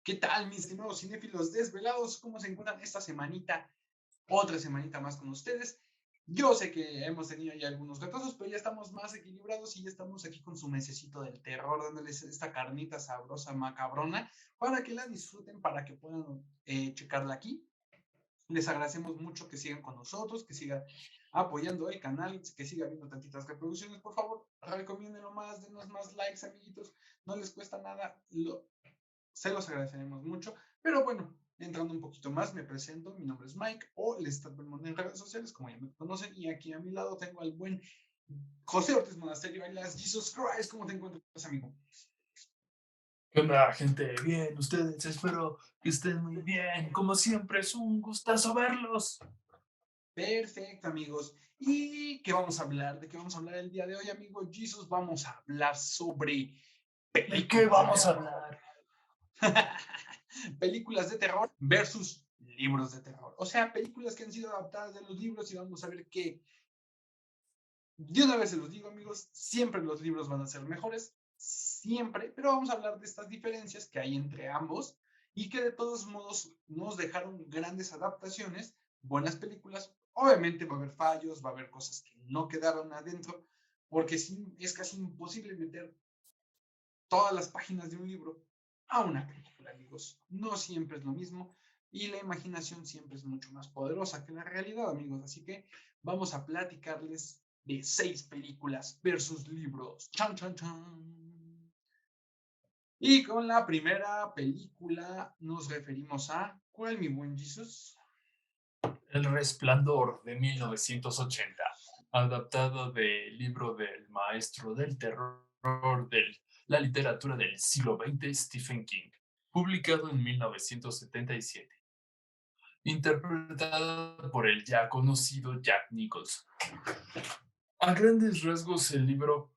¿Qué tal, mis estimados cinéfilos desvelados? ¿Cómo se encuentran esta semanita? Otra semanita más con ustedes. Yo sé que hemos tenido ya algunos retrasos, pero ya estamos más equilibrados y ya estamos aquí con su mesecito del terror, dándoles esta carnita sabrosa, macabrona, para que la disfruten, para que puedan checarla aquí. Les agradecemos mucho que sigan con nosotros, que sigan apoyando el canal, que siga habiendo tantitas reproducciones. Por favor, recomiéndenlo más, denos más likes, amiguitos. No les cuesta nada, se los agradeceremos mucho. Pero bueno, entrando un poquito más, me presento. Mi nombre es Mike o Lestat Belmont en redes sociales, como ya me conocen. Y aquí a mi lado tengo al buen José Ortiz Monasterio, alias Jesus Christ. ¿Cómo te encuentras, amigo? ¿Qué onda, gente? Bien, ustedes, espero que estén muy bien. Como siempre, es un gustazo verlos. Perfecto, amigos. ¿Y qué vamos a hablar? ¿De qué vamos a hablar el día de hoy, amigo Jesus? Vamos a hablar sobre ¿De qué películas de vamos a terror. hablar? Películas de terror versus libros de terror. O sea, películas que han sido adaptadas de los libros y vamos a ver qué. De una vez se los digo, amigos, siempre los libros van a ser mejores, siempre, pero vamos a hablar de estas diferencias que hay entre ambos y que de todos modos nos dejaron grandes adaptaciones, buenas películas. Obviamente va a haber fallos, va a haber cosas que no quedaron adentro, porque es casi imposible meter todas las páginas de un libro a una película, amigos. No siempre es lo mismo y la imaginación siempre es mucho más poderosa que la realidad, amigos. Así que vamos a platicarles de 6 películas versus libros. Chan, chan, chan. Y con la primera película nos referimos a ¿cuál, mi buen Jesus? El Resplandor de 1980, adaptado del libro del maestro del terror de la literatura del siglo XX, Stephen King, publicado en 1977, interpretada por el ya conocido Jack Nicholson. A grandes rasgos, el libro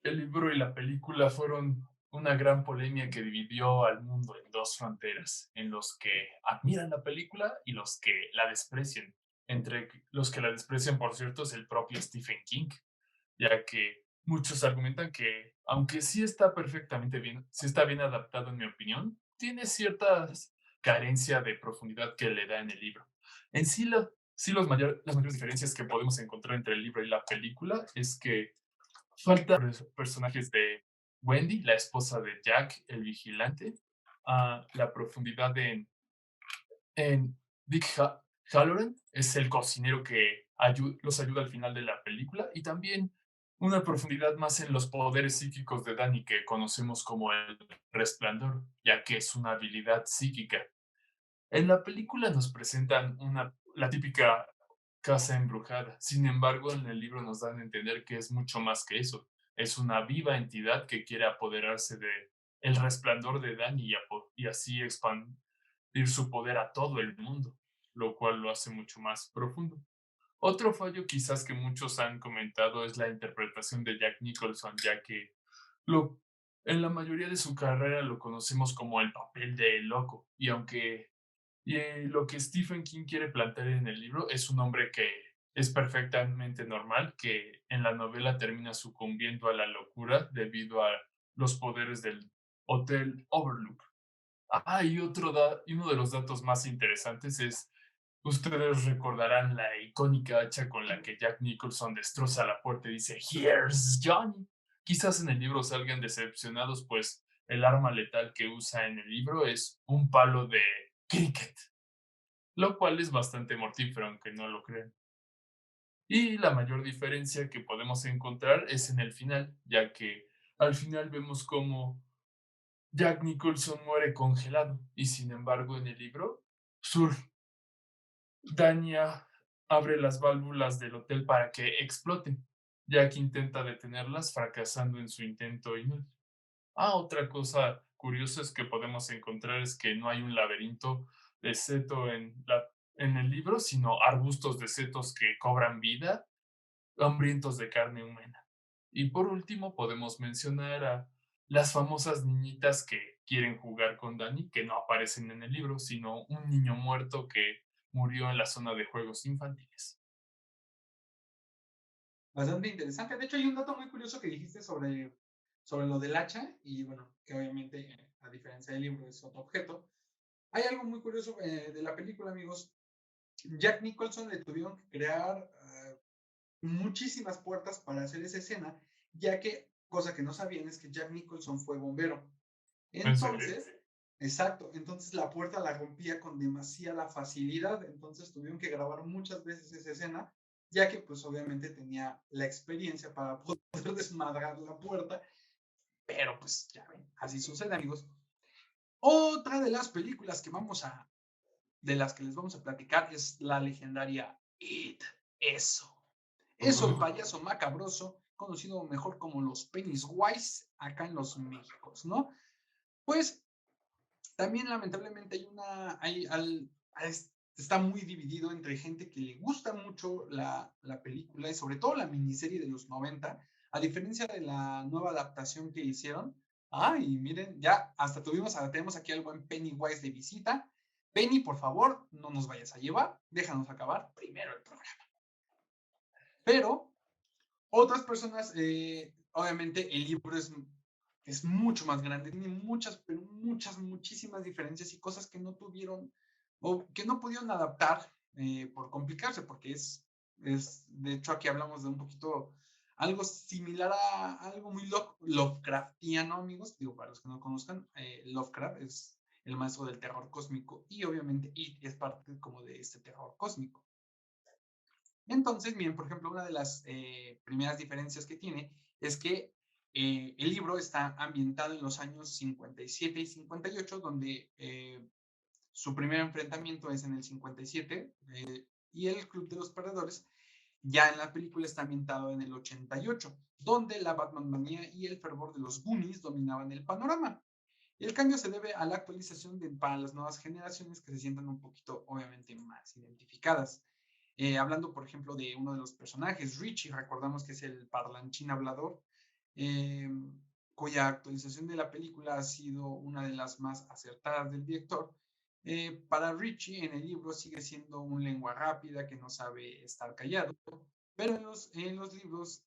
y la película fueron una gran polémica que dividió al mundo en dos fronteras, en los que admiran la película y los que la desprecian. Entre los que la desprecian, por cierto, es el propio Stephen King, ya que muchos argumentan que, aunque sí está perfectamente bien, sí está bien adaptado en mi opinión, tiene ciertas carencia de profundidad que le da en el libro. En sí, las mayores diferencias que podemos encontrar entre el libro y la película es que falta personajes de Wendy, la esposa de Jack, el vigilante, a la profundidad en Dick Halloran, es el cocinero que los ayuda al final de la película, y también una profundidad más en los poderes psíquicos de Danny, que conocemos como el resplandor, ya que es una habilidad psíquica. En la película nos presentan la típica casa embrujada. Sin embargo, en el libro nos dan a entender que es mucho más que eso. Es una viva entidad que quiere apoderarse de el resplandor de Dani y así expandir su poder a todo el mundo, lo cual lo hace mucho más profundo. Otro fallo quizás que muchos han comentado es la interpretación de Jack Nicholson, ya que lo, en la mayoría de su carrera lo conocemos como el papel de loco, lo que Stephen King quiere plantear en el libro es un hombre que es perfectamente normal, que en la novela termina sucumbiendo a la locura debido a los poderes del Hotel Overlook. Y uno de los datos más interesantes es, ustedes recordarán la icónica hacha con la que Jack Nicholson destroza la puerta y dice, "Here's Johnny". Quizás en el libro salgan decepcionados, pues el arma letal que usa en el libro es un palo de cricket, lo cual es bastante mortífero, aunque no lo crean. Y la mayor diferencia que podemos encontrar es en el final, ya que al final vemos cómo Jack Nicholson muere congelado y sin embargo en el libro, Sur Dania abre las válvulas del hotel para que exploten. Jack intenta detenerlas, fracasando en su intento inútil. Otra cosa curiosa es que podemos encontrar es que no hay un laberinto de seto en el libro, sino arbustos de setos que cobran vida, hambrientos de carne humana. Y por último, podemos mencionar a las famosas niñitas que quieren jugar con Danny, que no aparecen en el libro, sino un niño muerto que murió en la zona de juegos infantiles. Bastante interesante. De hecho, hay un dato muy curioso que dijiste sobre lo del hacha y bueno, que obviamente a diferencia del libro, es otro objeto. Hay algo muy curioso de la película, amigos. Jack Nicholson le tuvieron que crear muchísimas puertas para hacer esa escena, ya que, cosa que no sabían, es que Jack Nicholson fue bombero. ¿En serio? Entonces, exacto, entonces la puerta la rompía con demasiada facilidad, entonces tuvieron que grabar muchas veces esa escena, ya que pues obviamente tenía la experiencia para poder desmadrar la puerta, pero pues ya ven, así sucede, amigos. Otra de las películas de las que les vamos a platicar es la legendaria It, Eso, el payaso macabroso, conocido mejor como los Pennywise acá en los Méxicos, ¿no? Pues también lamentablemente está muy dividido entre gente que le gusta mucho la película y sobre todo la miniserie de los 90, a diferencia de la nueva adaptación que hicieron. Ay, miren, ya hasta tenemos aquí al buen Pennywise de visita. Penny, por favor, no nos vayas a llevar, déjanos acabar primero el programa. Pero otras personas, obviamente el libro es mucho más grande, tiene muchísimas diferencias y cosas que no tuvieron o que no pudieron adaptar por complicarse, porque de hecho aquí hablamos de un poquito algo similar a algo muy Lovecraftiano, amigos. Digo, para los que no conozcan, Lovecraft es el maestro del terror cósmico y obviamente It es parte como de este terror cósmico. Entonces, miren, por ejemplo, una de las primeras diferencias que tiene es que el libro está ambientado en los años 57 y 58, donde su primer enfrentamiento es en el 57, y el Club de los Perdedores ya en la película está ambientado en el 88, donde la Batmanmanía y el fervor de los Goonies dominaban el panorama. Y el cambio se debe a la actualización para las nuevas generaciones que se sientan un poquito, obviamente, más identificadas. Hablando, por ejemplo, de uno de los personajes, Richie, recordamos que es el parlanchín hablador, cuya actualización de la película ha sido una de las más acertadas del director. Para Richie, en el libro sigue siendo un lengua rápida que no sabe estar callado, pero en los libros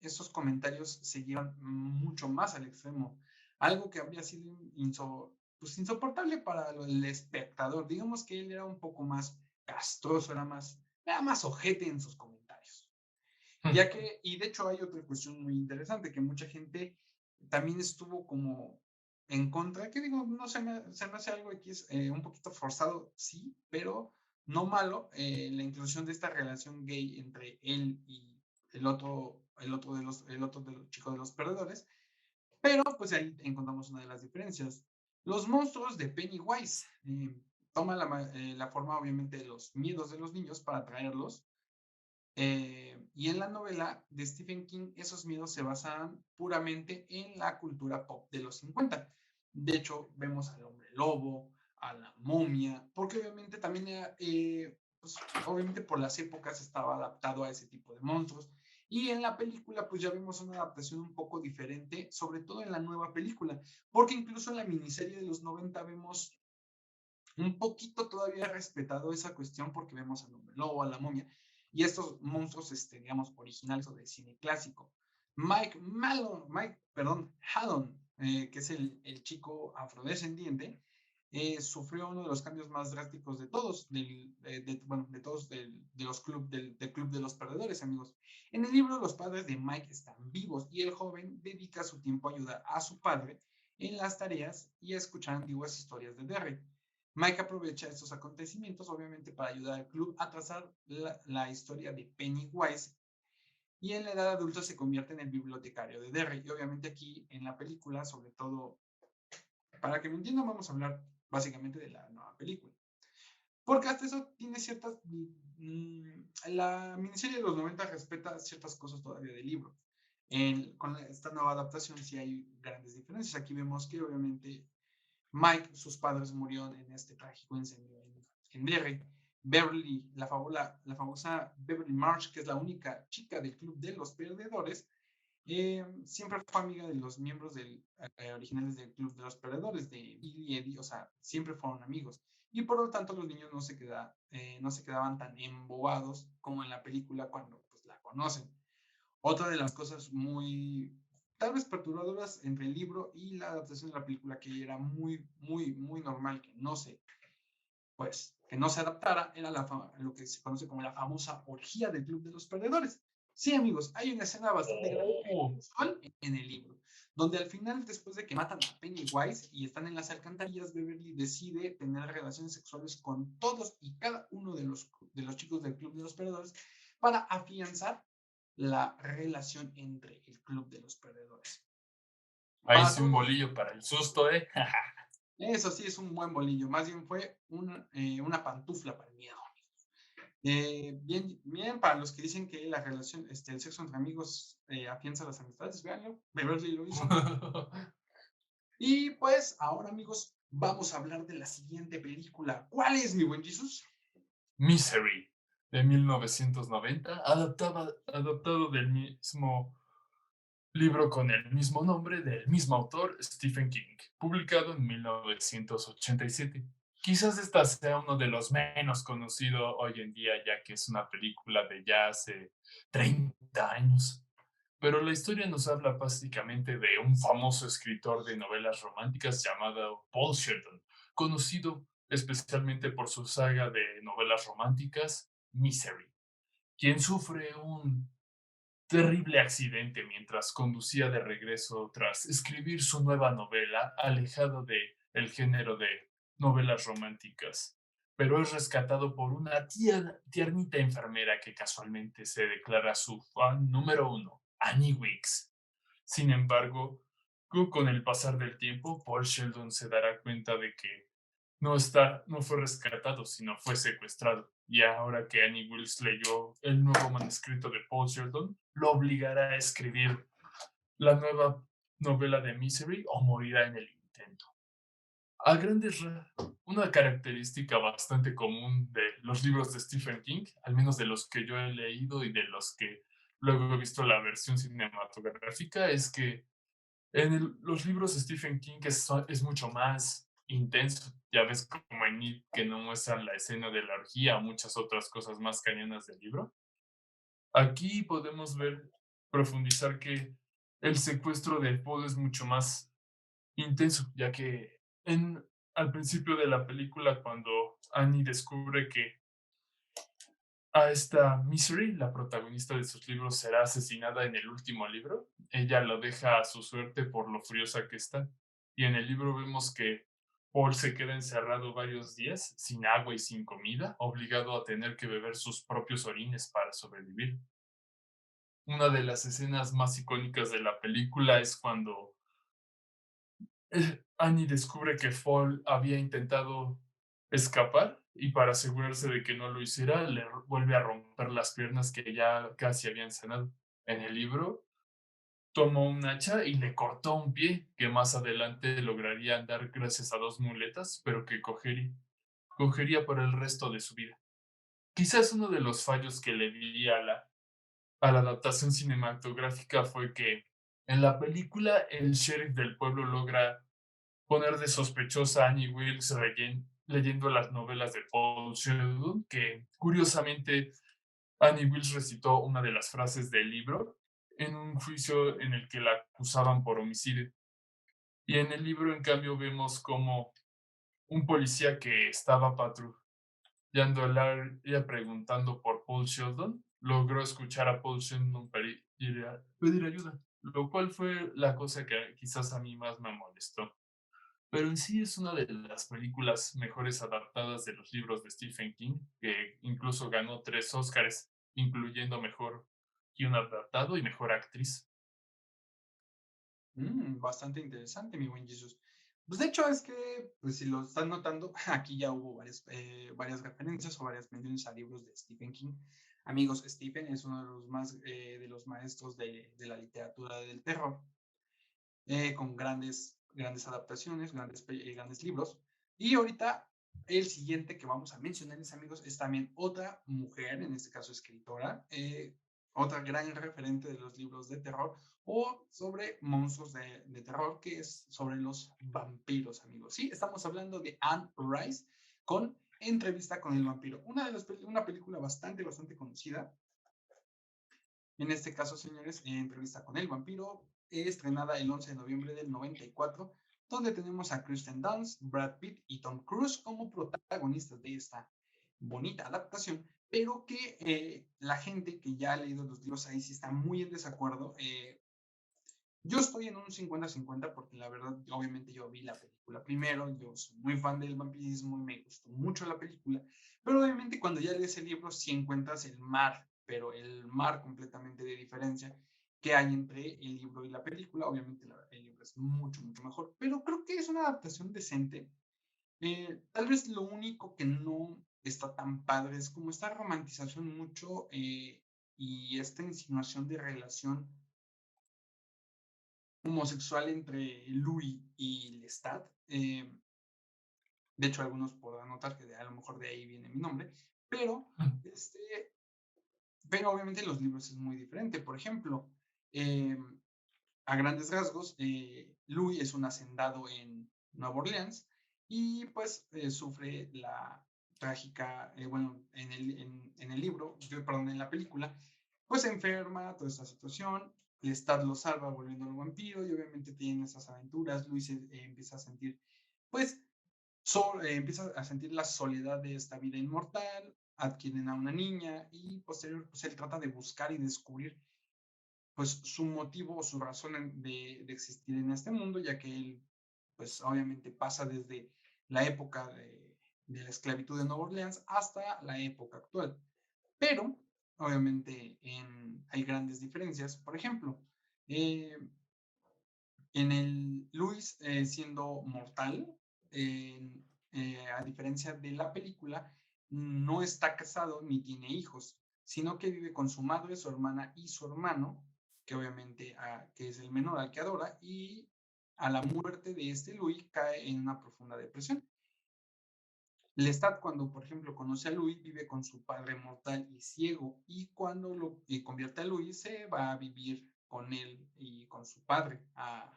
esos comentarios se llevan mucho más al extremo, algo que habría sido pues insoportable para el espectador. Digamos que él era un poco más castroso, era más ojete en sus comentarios. Y de hecho hay otra cuestión muy interesante, que mucha gente también estuvo como en contra, que digo, no se me hace algo aquí un poquito forzado, sí, pero no malo, la inclusión de esta relación gay entre él y el otro de los chicos de los perdedores, pero pues ahí encontramos una de las diferencias. Los monstruos de Pennywise toman la forma obviamente de los miedos de los niños para atraerlos. Y en la novela de Stephen King, esos miedos se basan puramente en la cultura pop de los 50. De hecho, vemos al hombre lobo, a la momia, porque obviamente también, pues, obviamente por las épocas estaba adaptado a ese tipo de monstruos. Y en la película, pues ya vemos una adaptación un poco diferente, sobre todo en la nueva película, porque incluso en la miniserie de los 90 vemos un poquito todavía respetado esa cuestión, porque vemos al hombre lobo, a la momia, y estos monstruos, digamos, originales o de cine clásico. Mike Haddon, que es el chico afrodescendiente, sufrió uno de los cambios más drásticos de todos, del Club de los Perdedores, amigos. En el libro, los padres de Mike están vivos y el joven dedica su tiempo a ayudar a su padre en las tareas y a escuchar antiguas historias de Derry. Mike aprovecha estos acontecimientos, obviamente, para ayudar al club a trazar la historia de Pennywise, y en la edad adulta se convierte en el bibliotecario de Derry. Y obviamente aquí en la película, sobre todo, para que me entiendan, vamos a hablar básicamente de la nueva película. Porque hasta eso tiene ciertas... la miniserie de los 90 respeta ciertas cosas todavía del libro. Con esta nueva adaptación sí hay grandes diferencias. Aquí vemos que obviamente Mike, sus padres murieron en este trágico incendio en Derry. Beverly, la famosa Beverly Marsh, que es la única chica del Club de los Perdedores, siempre fue amiga de los miembros originales del Club de los Perdedores, de Billy y Eddie, o sea, siempre fueron amigos. Y por lo tanto los niños no se quedaban tan embobados como en la película cuando pues, la conocen. Otra de las cosas muy tal vez perturbadoras entre el libro y la adaptación de la película, que era muy, muy, muy normal que no se, pues, que no se adaptara, era lo que se conoce como la famosa orgía del Club de los Perdedores. Sí, amigos, hay una escena bastante grande en el libro, donde al final, después de que matan a Pennywise y están en las alcantarillas, Beverly decide tener relaciones sexuales con todos y cada uno de los chicos del Club de los Perdedores para afianzar la relación entre el Club de los Perdedores. Ahí sí un bolillo para el susto, ¿eh? Eso sí es un buen bolillo, más bien fue una pantufla para el miedo. Bien, para los que dicen que la relación, el sexo entre amigos afianza las amistades, véanlo, Beverly lo hizo. Y pues ahora, amigos, vamos a hablar de la siguiente película. ¿Cuál es, mi buen Jesus? Misery, de 1990, adaptado del mismo libro con el mismo nombre del mismo autor, Stephen King, publicado en 1987. Quizás esta sea uno de los menos conocidos hoy en día, ya que es una película de ya hace 30 años. Pero la historia nos habla básicamente de un famoso escritor de novelas románticas llamado Paul Sheldon, conocido especialmente por su saga de novelas románticas Misery, quien sufre un terrible accidente mientras conducía de regreso tras escribir su nueva novela, alejado de el género de novelas románticas. Pero es rescatado por una tiernita enfermera que casualmente se declara su fan número uno, Annie Weeks. Sin embargo, con el pasar del tiempo, Paul Sheldon se dará cuenta de que no fue rescatado, sino fue secuestrado. Y ahora que Annie Wilkes leyó el nuevo manuscrito de Paul Sheldon, lo obligará a escribir la nueva novela de Misery o morirá en el intento. A grandes rasgos, una característica bastante común de los libros de Stephen King, al menos de los que yo he leído y de los que luego he visto la versión cinematográfica, es que los libros de Stephen King es mucho más intenso. Ya ves como en It, que no muestran la escena de la orgía o muchas otras cosas más cañonas del libro. Aquí podemos profundizar que el secuestro de Paul es mucho más intenso, ya que al principio de la película, cuando Annie descubre que a esta Misery, la protagonista de sus libros, será asesinada en el último libro, ella lo deja a su suerte por lo furiosa que está. Y en el libro vemos que Paul se queda encerrado varios días, sin agua y sin comida, obligado a tener que beber sus propios orines para sobrevivir. Una de las escenas más icónicas de la película es cuando Annie descubre que Paul había intentado escapar y para asegurarse de que no lo hiciera, le vuelve a romper las piernas que ya casi habían sanado. En el libro, tomó un hacha y le cortó un pie que más adelante lograría andar gracias a dos muletas, pero que cogería por el resto de su vida. Quizás uno de los fallos que le di a la adaptación cinematográfica fue que en la película el sheriff del pueblo logra poner de sospechosa a Annie Wilkes leyendo las novelas de Paul Sheldon, que curiosamente Annie Wilkes recitó una de las frases del libro en un juicio en el que la acusaban por homicidio. Y en el libro, en cambio, vemos como un policía que estaba patrullando el área preguntando por Paul Sheldon, logró escuchar a Paul Sheldon pedir ayuda, lo cual fue la cosa que quizás a mí más me molestó. Pero en sí es una de las películas mejores adaptadas de los libros de Stephen King, que incluso ganó 3 Óscares, incluyendo mejor guion adaptado y mejor actriz. Bastante interesante, mi buen Jesus. Pues de hecho es que, pues si lo están notando, aquí ya hubo varias referencias o varias menciones a libros de Stephen King. Amigos, Stephen es uno de los maestros de la literatura del terror, con grandes adaptaciones, grandes libros. Y ahorita el siguiente que vamos a mencionarles, amigos, es también otra mujer, en este caso escritora, otra gran referente de los libros de terror o sobre monstruos de terror, que es sobre los vampiros, amigos. Sí, estamos hablando de Anne Rice con Entrevista con el vampiro, una película bastante conocida. En este caso, señores, Entrevista con el vampiro estrenada el 11 de noviembre del 94, donde tenemos a Kristen Dunst, Brad Pitt y Tom Cruise como protagonistas de esta bonita adaptación, pero que la gente que ya ha leído los libros ahí sí está muy en desacuerdo. Yo estoy en un 50-50 porque la verdad, obviamente yo vi la película primero, yo soy muy fan del vampirismo y me gustó mucho la película, pero obviamente cuando ya lees el libro sí encuentras el mar, pero el mar completamente de diferencia que hay entre el libro y la película. Obviamente el libro es mucho, mucho mejor, pero creo que es una adaptación decente. Tal vez lo único que no está tan padre es como esta romantización mucho y esta insinuación de relación homosexual entre Louis y Lestat. De hecho, algunos podrán notar que a lo mejor de ahí viene mi nombre, pero, pero obviamente en los libros es muy diferente. Por ejemplo, a grandes rasgos, Louis es un hacendado en Nueva Orleans y pues sufre la trágica, bueno, en el libro, perdón, en la película, pues se enferma, toda esta situación, Lestat lo salva volviéndolo vampiro y obviamente tienen esas aventuras. Luis empieza a sentir, pues, empieza a sentir la soledad de esta vida inmortal, adquieren a una niña y posterior, pues él trata de buscar y descubrir pues su motivo o su razón de existir en este mundo, ya que él pues obviamente pasa desde la época de la esclavitud de Nueva Orleans hasta la época actual. Pero obviamente hay grandes diferencias. Por ejemplo, en el Luis siendo mortal, a diferencia de la película, no está casado ni tiene hijos, sino que vive con su madre, su hermana y su hermano, que obviamente que es el menor al que adora, y a la muerte de este Louis cae en una profunda depresión. Lestat, cuando por ejemplo conoce a Louis, vive con su padre mortal y ciego, y cuando lo convierte a Louis, se va a vivir con él y con su padre a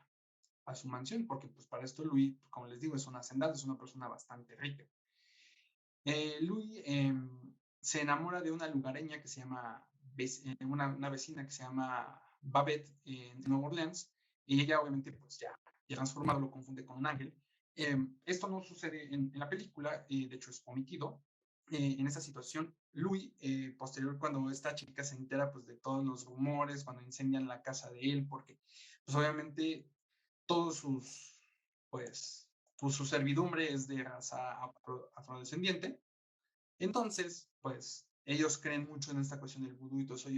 su mansión, porque pues para esto Louis, como les digo, es un hacendado, es una persona bastante rica. Louis se enamora de una lugareña que se llama, una vecina que se llama Babette en Nueva Orleans, y ella obviamente pues ya transformado lo confunde con un ángel. Esto no sucede en la película, de hecho es omitido. En esa situación, Louis, posterior cuando esta chica se entera pues de todos los rumores, cuando incendian la casa de él, porque pues obviamente todos pues su servidumbre es de raza afrodescendiente. Entonces, pues ellos creen mucho en esta cuestión del vudú y todo eso.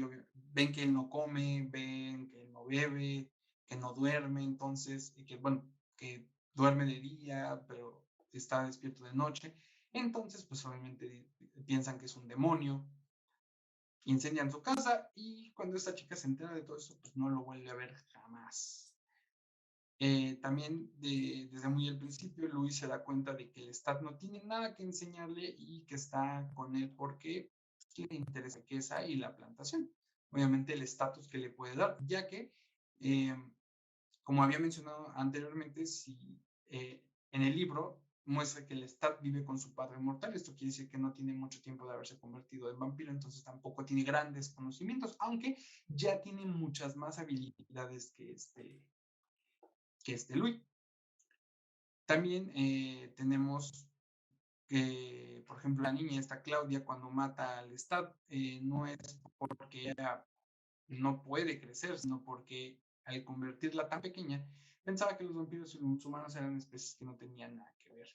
Ven que él no come, ven que él no bebe, que no duerme, entonces, y que bueno, que duerme de día, pero está despierto de noche. Entonces, pues obviamente piensan que es un demonio, incendian su casa y cuando esta chica se entera de todo eso, pues no lo vuelve a ver jamás. También desde muy al principio, Luis se da cuenta de que el Lestat no tiene nada que enseñarle y que está con él porque le interesa la riqueza y la plantación. Obviamente el estatus que le puede dar, ya que, como había mencionado anteriormente, si en el libro muestra que el Lestat vive con su padre mortal, esto quiere decir que no tiene mucho tiempo de haberse convertido en vampiro, entonces tampoco tiene grandes conocimientos, aunque ya tiene muchas más habilidades que Louis. También tenemos que, por ejemplo, la niña esta Claudia cuando mata al Lestat, no es porque ella no puede crecer, sino porque al convertirla tan pequeña, pensaba que los vampiros y los humanos eran especies que no tenían nada que ver.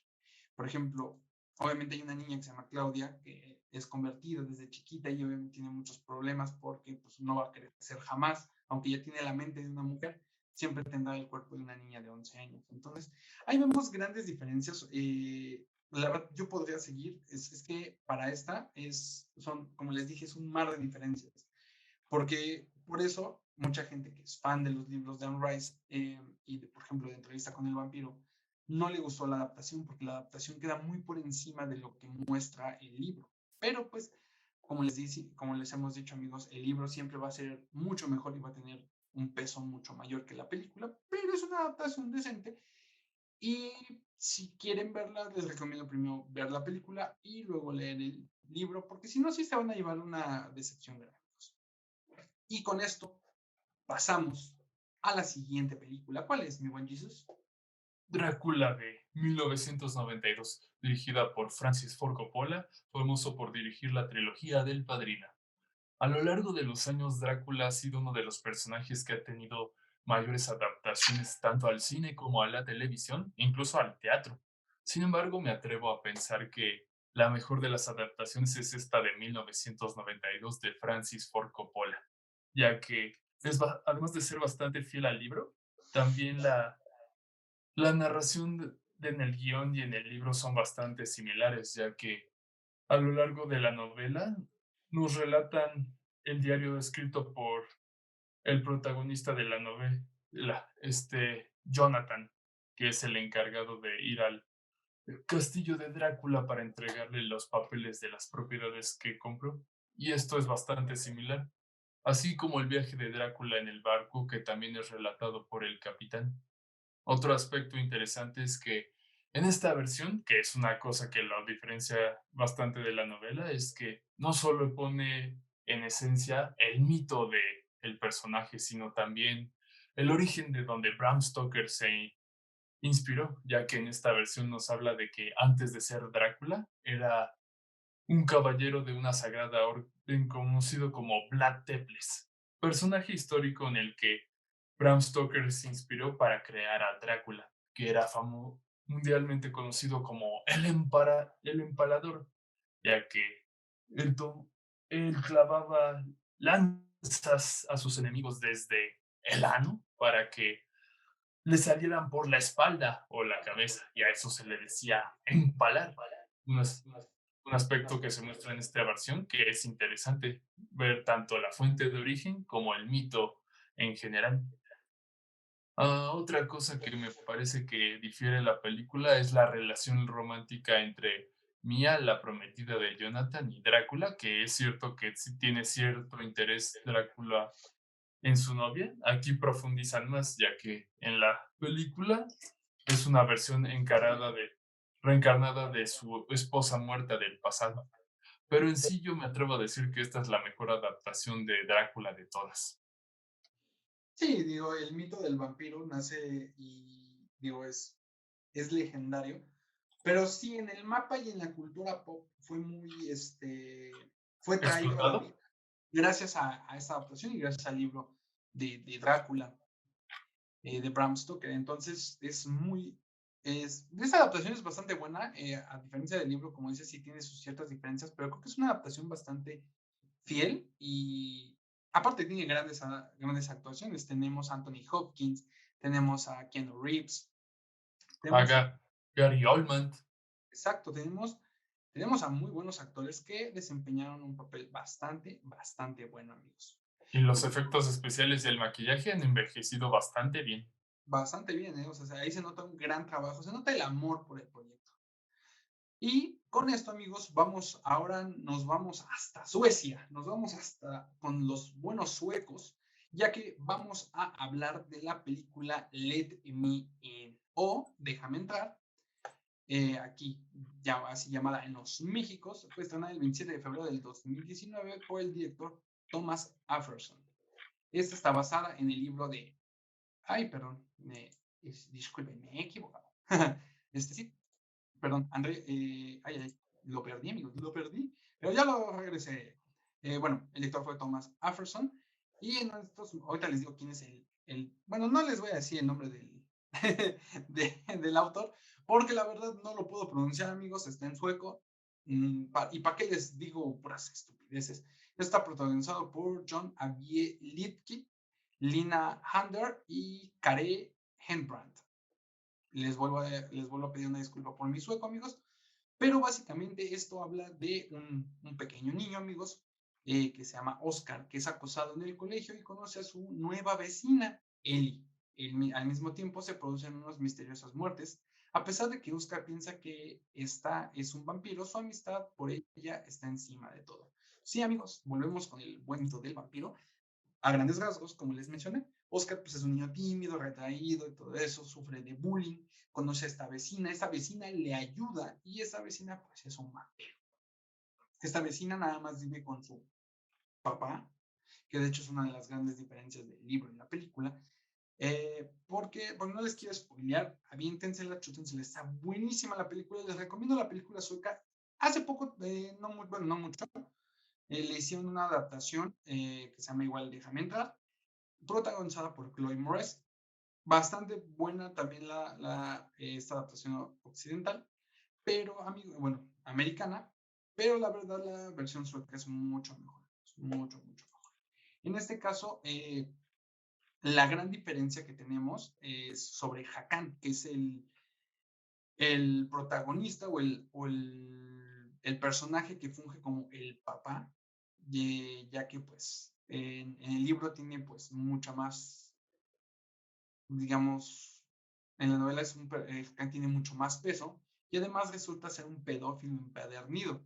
Por ejemplo, obviamente hay una niña que se llama Claudia, que es convertida desde chiquita y obviamente tiene muchos problemas porque pues, no va a crecer jamás, aunque ya tiene la mente de una mujer, siempre tendrá el cuerpo de una niña de 11 años. Entonces, ahí vemos grandes diferencias. La verdad, yo podría seguir, es que para esta son, como les dije, es un mar de diferencias. Porque por eso mucha gente que es fan de los libros de Anne Rice por ejemplo, de Entrevista con el vampiro, no le gustó la adaptación porque la adaptación queda muy por encima de lo que muestra el libro. Pero pues, como les hemos dicho amigos, el libro siempre va a ser mucho mejor y va a tener un peso mucho mayor que la película, pero es una adaptación decente. Y si quieren verla, les recomiendo primero ver la película y luego leer el libro, porque si no, sí se van a llevar una decepción grande. Y con esto pasamos a la siguiente película. ¿Cuál es, mi buen Jesus? Drácula de 1992, dirigida por Francis Ford Coppola, famoso por dirigir la trilogía del Padrino. A lo largo de los años, Drácula ha sido uno de los personajes que ha tenido mayores adaptaciones tanto al cine como a la televisión, incluso al teatro. Sin embargo, me atrevo a pensar que la mejor de las adaptaciones es esta de 1992 de Francis Ford Coppola, ya que además de ser bastante fiel al libro, también la narración en el guión y en el libro son bastante similares, ya que a lo largo de la novela nos relatan el diario escrito por el protagonista de la novela, Jonathan, que es el encargado de ir al castillo de Drácula para entregarle los papeles de las propiedades que compró. Y esto es bastante similar, así como el viaje de Drácula en el barco, que también es relatado por el capitán. Otro aspecto interesante es que en esta versión, que es una cosa que la diferencia bastante de la novela, es que no solo pone en esencia el mito de el personaje, sino también el origen de donde Bram Stoker se inspiró, ya que en esta versión nos habla de que antes de ser Drácula era un caballero de una sagrada orden conocido como Vlad Tepes, personaje histórico en el que Bram Stoker se inspiró para crear a Drácula, que era mundialmente conocido como el Empalador, ya que él, él clavaba lanzas a sus enemigos desde el ano para que le salieran por la espalda o la cabeza, y a eso se le decía empalar. Unas un aspecto que se muestra en esta versión, que es interesante ver tanto la fuente de origen como el mito en general. Otra cosa que me parece que difiere la película es la relación romántica entre Mia, la prometida de Jonathan, y Drácula, que es cierto que sí tiene cierto interés Drácula en su novia. Aquí profundizan más, ya que en la película es una versión reencarnada de su esposa muerta del pasado. Pero en sí yo me atrevo a decir que esta es la mejor adaptación de Drácula de todas. Sí, digo, el mito del vampiro nace y, digo, es legendario, pero sí, en el mapa y en la cultura pop fue muy, fue traído a la ¿Explotado? vida gracias a esta adaptación y gracias al libro de Drácula, de Bram Stoker. Entonces, esta adaptación es bastante buena, a diferencia del libro, como dices, sí tiene sus ciertas diferencias, pero creo que es una adaptación bastante fiel y aparte tiene grandes actuaciones. Tenemos a Anthony Hopkins, tenemos a Keanu Reeves, tenemos a, Gary Oldman. exacto, tenemos a muy buenos actores que desempeñaron un papel bastante bueno, amigos. Y los efectos especiales y el maquillaje han envejecido bastante bien. Bastante bien, ¿eh? O sea, ahí se nota un gran trabajo, se nota el amor por el proyecto. Y con esto, amigos, ahora nos vamos hasta Suecia, nos vamos hasta con los buenos suecos, ya que vamos a hablar de la película Let Me In o Déjame Entrar, aquí ya así llamada en los Méxicos, fue estrenada el 27 de febrero del 2019 por el director Thomas Afferson. Esta está basada en el libro de, ay, perdón, disculpen, me he equivocado. Sí, perdón, André, lo perdí, amigos, lo perdí, pero ya lo regresé. Bueno, el lector fue Thomas Afferson, y en estos, ahorita les digo quién es bueno, no les voy a decir el nombre del autor, porque la verdad no lo puedo pronunciar, amigos, está en sueco, y para qué les digo puras estupideces. Está protagonizado por John Avie Litke, Lina Hander y Kare Henbrandt. Les vuelvo a pedir una disculpa por mi sueco, amigos, pero básicamente esto habla de un pequeño niño, amigos, que se llama Oscar, que es acosado en el colegio y conoce a su nueva vecina, Ellie. Al mismo tiempo se producen unas misteriosas muertes. A pesar de que Oscar piensa que esta es un vampiro, su amistad por ella está encima de todo. Sí, amigos, volvemos con el buen mito del vampiro. A grandes rasgos, como les mencioné, Oscar pues, es un niño tímido, retraído y todo eso, sufre de bullying, conoce a esta vecina le ayuda y esa vecina pues es un vampiro. Esta vecina nada más vive con su papá, que de hecho es una de las grandes diferencias del libro y la película. porque no les quiero spoilear, aviéntensela, chútensela, está buenísima la película, les recomiendo la película sueca. Hace poco, bueno, no mucho, le hicieron una adaptación que se llama igual Déjame entrar, protagonizada por Chloe Moretz. Bastante buena también esta adaptación occidental, pero, bueno, americana, pero la verdad la versión sueca es mucho mejor, es mucho, mucho mejor. En este caso, la gran diferencia que tenemos es sobre Hakan, que es el protagonista o el personaje que funge como el papá, ya que pues en el libro tiene pues mucha más, digamos, en la novela Hakan tiene mucho más peso y además resulta ser un pedófilo empedernido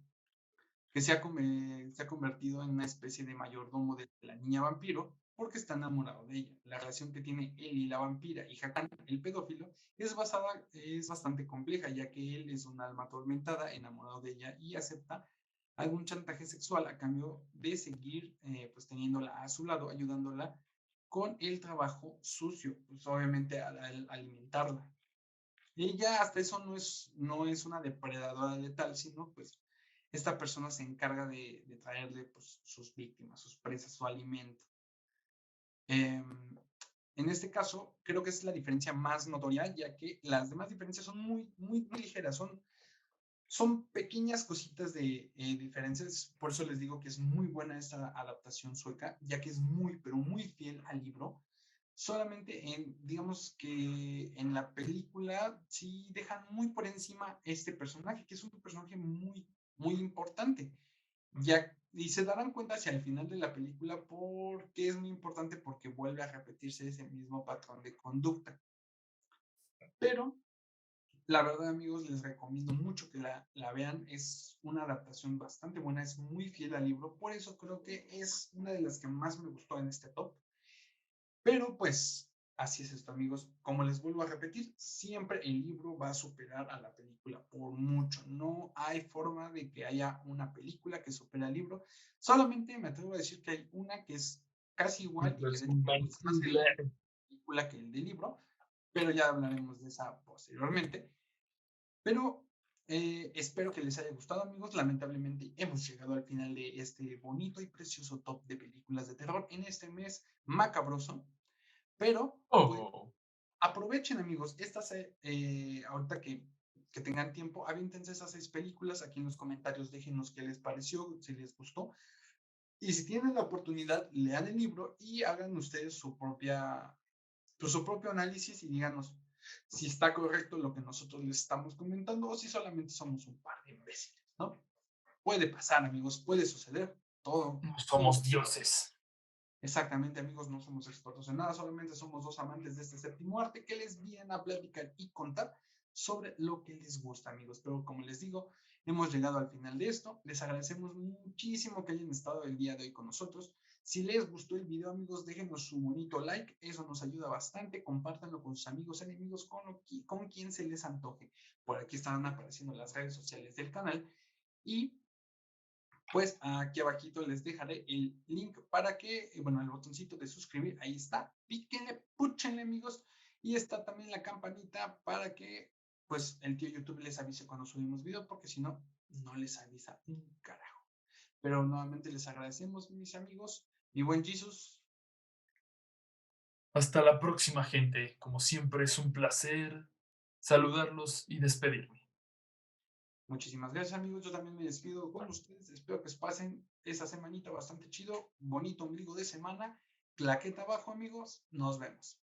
que se ha convertido en una especie de mayordomo de la niña vampiro porque está enamorado de ella. La relación que tiene él y la vampira y Hakan, el pedófilo, es bastante compleja, ya que él es un alma atormentada, enamorado de ella y acepta algún chantaje sexual a cambio de seguir pues teniéndola a su lado, ayudándola con el trabajo sucio, pues obviamente al alimentarla. Ella hasta eso no es una depredadora letal, sino pues esta persona se encarga de traerle pues, sus víctimas, sus presas, su alimento. En este caso, creo que es la diferencia más notoria, ya que las demás diferencias son muy, muy, muy ligeras, son pequeñas cositas de diferencias, por eso les digo que es muy buena esta adaptación sueca, ya que es muy, pero muy fiel al libro. Solamente digamos que en la película sí dejan muy por encima este personaje, que es un personaje muy, muy importante. Y se darán cuenta hacia el final de la película porque es muy importante porque vuelve a repetirse ese mismo patrón de conducta. Pero la verdad, amigos, les recomiendo mucho que la vean. Es una adaptación bastante buena, es muy fiel al libro. Por eso creo que es una de las que más me gustó en este top. Pero pues así es esto, amigos. Como les vuelvo a repetir, siempre el libro va a superar a la película por mucho. No hay forma de que haya una película que supere al libro. Solamente me atrevo a decir que hay una que es casi igual y que de hecho me gusta más la película que el del libro, pero ya hablaremos de esa posteriormente. Pero espero que les haya gustado, amigos. Lamentablemente hemos llegado al final de este bonito y precioso top de películas de terror en este mes macabroso. Pero pues, aprovechen, amigos, ahorita que tengan tiempo, aviéntense esas 6 películas. Aquí en los comentarios déjenos qué les pareció, si les gustó. Y si tienen la oportunidad, lean el libro y hagan ustedes su propio análisis y díganos si está correcto lo que nosotros les estamos comentando o si solamente somos un par de imbéciles, ¿no? Puede pasar, amigos, puede suceder, todo. No somos dioses. Exactamente, amigos, no somos expertos en nada, solamente somos dos amantes de este séptimo arte que les vienen a platicar y contar sobre lo que les gusta, amigos. Pero como les digo, hemos llegado al final de esto. Les agradecemos muchísimo que hayan estado el día de hoy con nosotros. Si les gustó el video, amigos, déjenos su bonito like, eso nos ayuda bastante. Compártanlo con sus amigos, enemigos, con quien se les antoje. Por aquí estarán apareciendo las redes sociales del canal y pues aquí abajito les dejaré el link para que, bueno, el botoncito de suscribir, ahí está, píquenle, púchenle, amigos, y está también la campanita para que, pues, el tío YouTube les avise cuando subimos video, porque si no, no les avisa un carajo. Pero nuevamente les agradecemos, mis amigos, mi buen Jesus. Hasta la próxima, gente. Como siempre, es un placer saludarlos y despedirme. Muchísimas gracias, amigos. Yo también me despido con ustedes. Espero que pasen esa semanita bastante chido. Bonito ombligo de semana. Claqueta abajo, amigos. Nos vemos.